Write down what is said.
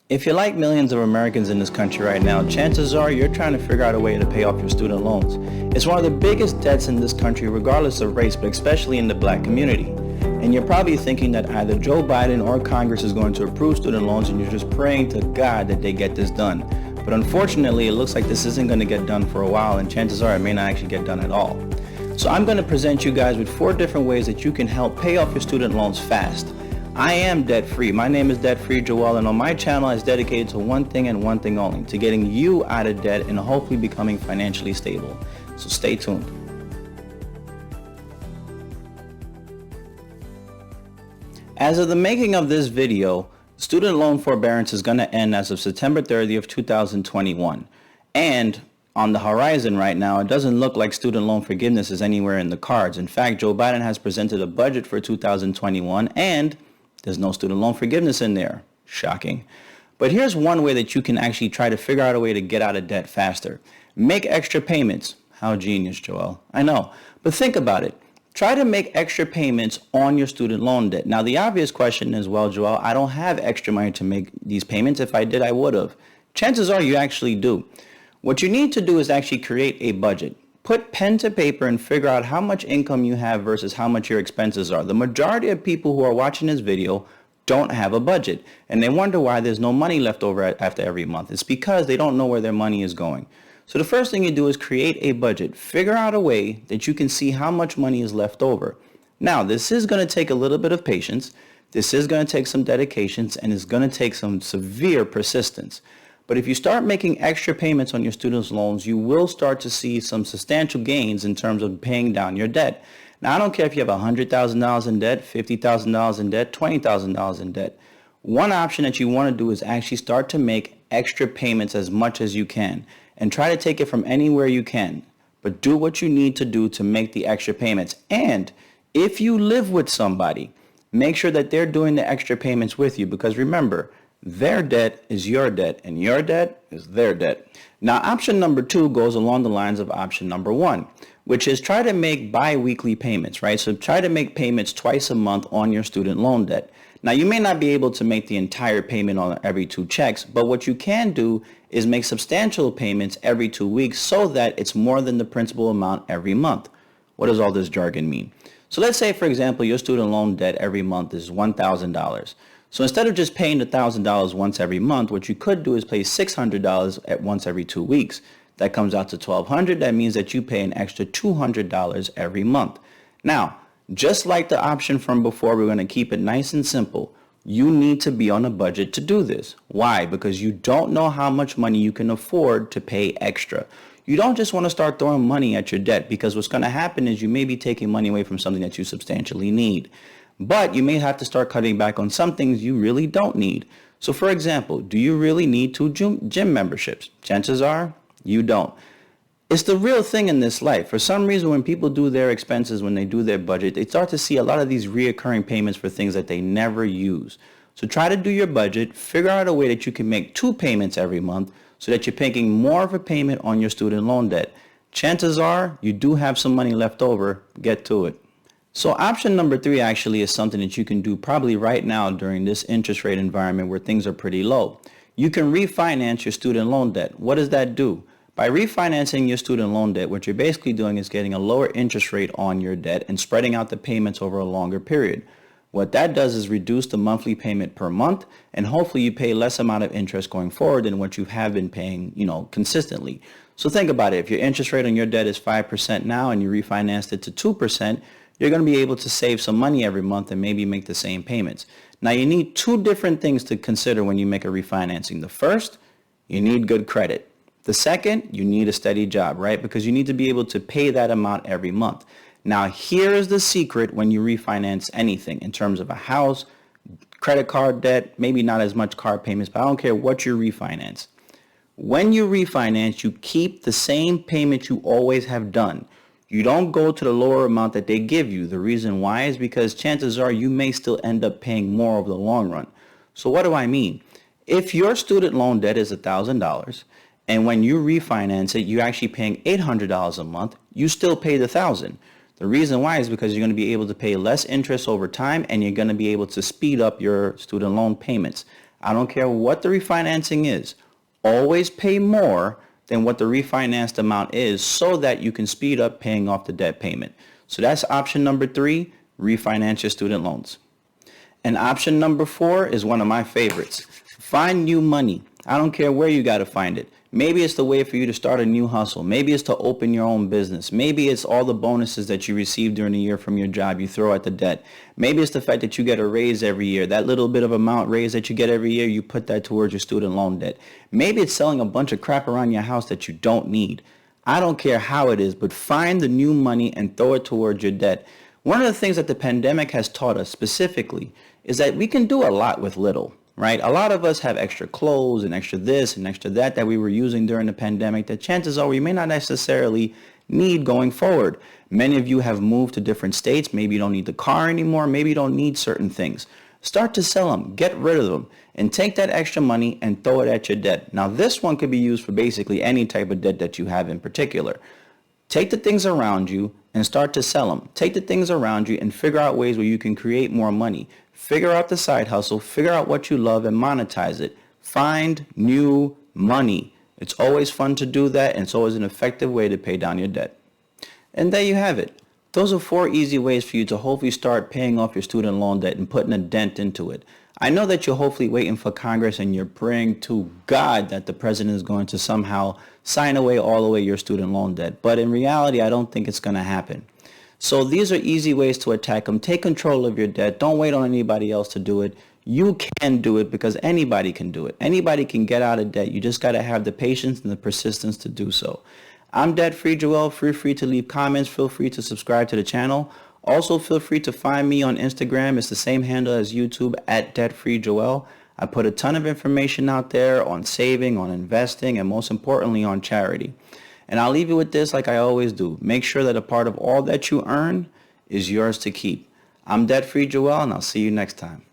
If you're like millions of Americans in this country right now, chances are you're trying to figure out a way to pay off your student loans. It's one of the biggest debts in this country regardless of race, but especially in the black community. And you're probably thinking that either Joe Biden or Congress is going to approve student loans and you're just praying to God that they get this done. But unfortunately, it looks like this isn't going to get done for a while, and chances are it may not actually get done at all. So I'm going to present you guys with 4 different ways that you can help pay off your student loans fast. I am debt-free. My name is Debt-Free Joel, and on my channel is dedicated to one thing and one thing only, to getting you out of debt and hopefully becoming financially stable. So stay tuned. As of the making of this video, student loan forbearance is going to end as of September 30th, 2021. And on the horizon right now, it doesn't look like student loan forgiveness is anywhere in the cards. In fact, Joe Biden has presented a budget for 2021 and there's no student loan forgiveness in there. Shocking. But here's one way that you can actually try to figure out a way to get out of debt faster. Make extra payments. How genius, Joel. I know. But think about it. Try to make extra payments on your student loan debt. Now, the obvious question is, well, Joel, I don't have extra money to make these payments. If I did, I would have. Chances are you actually do. What you need to do is actually create a budget. Put pen to paper and figure out how much income you have versus how much your expenses are. The majority of people who are watching this video don't have a budget, and they wonder why there's no money left over after every month. It's because they don't know where their money is going. So the first thing you do is create a budget. Figure out a way that you can see how much money is left over. Now, this is going to take a little bit of patience. This is going to take some dedications, and it's going to take some severe persistence. But if you start making extra payments on your students' loans, you will start to see some substantial gains in terms of paying down your debt. Now, I don't care if you have $100,000 in debt, $50,000 in debt, $20,000 in debt. One option that you want to do is actually start to make extra payments as much as you can and try to take it from anywhere you can. But do what you need to do to make the extra payments. And if you live with somebody, make sure that they're doing the extra payments with you, because remember, their debt is your debt, and your debt is their debt. Now, option number 2 goes along the lines of option number 1, which is try to make bi-weekly payments, right? So try to make payments twice a month on your student loan debt. Now, you may not be able to make the entire payment on every 2 checks, but what you can do is make substantial payments every 2 weeks so that it's more than the principal amount every month. What does all this jargon mean? So let's say, for example, your student loan debt every month is $1,000. So instead of just paying the $1,000 once every month, what you could do is pay $600 at once every 2 weeks. That comes out to $1,200. That means that you pay an extra $200 every month. Now, just like the option from before, we're going to keep it nice and simple. You need to be on a budget to do this. Why? Because you don't know how much money you can afford to pay extra. You don't just want to start throwing money at your debt, because what's going to happen is you may be taking money away from something that you substantially need. But you may have to start cutting back on some things you really don't need. So for example, do you really need 2 gym memberships? Chances are you don't. It's the real thing in this life. For some reason, when people do their expenses, when they do their budget, they start to see a lot of these reoccurring payments for things that they never use. So try to do your budget, figure out a way that you can make 2 payments every month so that you're paying more of a payment on your student loan debt. Chances are you do have some money left over. Get to it. So option number 3 actually is something that you can do probably right now during this interest rate environment where things are pretty low. You can refinance your student loan debt. What does that do? By refinancing your student loan debt, what you're basically doing is getting a lower interest rate on your debt and spreading out the payments over a longer period. What that does is reduce the monthly payment per month, and hopefully you pay less amount of interest going forward than what you have been paying, consistently. So think about it. If your interest rate on your debt is 5% now and you refinanced it to 2%, you're going to be able to save some money every month and maybe make the same payments. Now, you need 2 different things to consider when you make a refinancing. The first, you need good credit. The second, you need a steady job, right? Because you need to be able to pay that amount every month. Now, here is the secret when you refinance anything in terms of a house, credit card debt, maybe not as much car payments, but I don't care what you refinance. When you refinance, you keep the same payment you always have done. You don't go to the lower amount that they give you. The reason why is because chances are you may still end up paying more over the long run. So what do I mean? If your student loan debt is $1,000 and when you refinance it, you're actually paying $800 a month, you still pay the $1,000. The reason why is because you're going to be able to pay less interest over time and you're going to be able to speed up your student loan payments. I don't care what the refinancing is. Always pay more than what the refinanced amount is so that you can speed up paying off the debt payment. So that's option number 3, refinance your student loans. And option number 4 is one of my favorites. Find new money. I don't care where you got to find it. Maybe it's the way for you to start a new hustle. Maybe it's to open your own business. Maybe it's all the bonuses that you receive during the year from your job you throw at the debt. Maybe it's the fact that you get a raise every year. That little bit of amount raise that you get every year, you put that towards your student loan debt. Maybe it's selling a bunch of crap around your house that you don't need. I don't care how it is, but find the new money and throw it towards your debt. One of the things that the pandemic has taught us specifically is that we can do a lot with little. Right? A lot of us have extra clothes and extra this and extra that we were using during the pandemic that chances are we may not necessarily need going forward. Many of you have moved to different states. Maybe you don't need the car anymore. Maybe you don't need certain things. Start to sell them, get rid of them, and take that extra money and throw it at your debt. Now, this one could be used for basically any type of debt that you have in particular. Take the things around you and start to sell them. Take the things around you and figure out ways where you can create more money. Figure out the side hustle, figure out what you love and monetize it. Find new money. It's always fun to do that, and it's always an effective way to pay down your debt. And there you have it. Those are 4 easy ways for you to hopefully start paying off your student loan debt and putting a dent into it. I know that you're hopefully waiting for Congress and you're praying to God that the president is going to somehow sign away all the way your student loan debt. But in reality, I don't think it's going to happen. So these are easy ways to attack them. Take control of your debt. Don't wait on anybody else to do it. You can do it because anybody can do it. Anybody can get out of debt. You just got to have the patience and the persistence to do so. I'm debt-free Joel. Feel free to leave comments. Feel free to subscribe to the channel. Also, feel free to find me on Instagram. It's the same handle as YouTube, at debt-free Joel. I put a ton of information out there on saving, on investing, and most importantly on charity. And I'll leave you with this like I always do. Make sure that a part of all that you earn is yours to keep. I'm debt-free Joel, and I'll see you next time.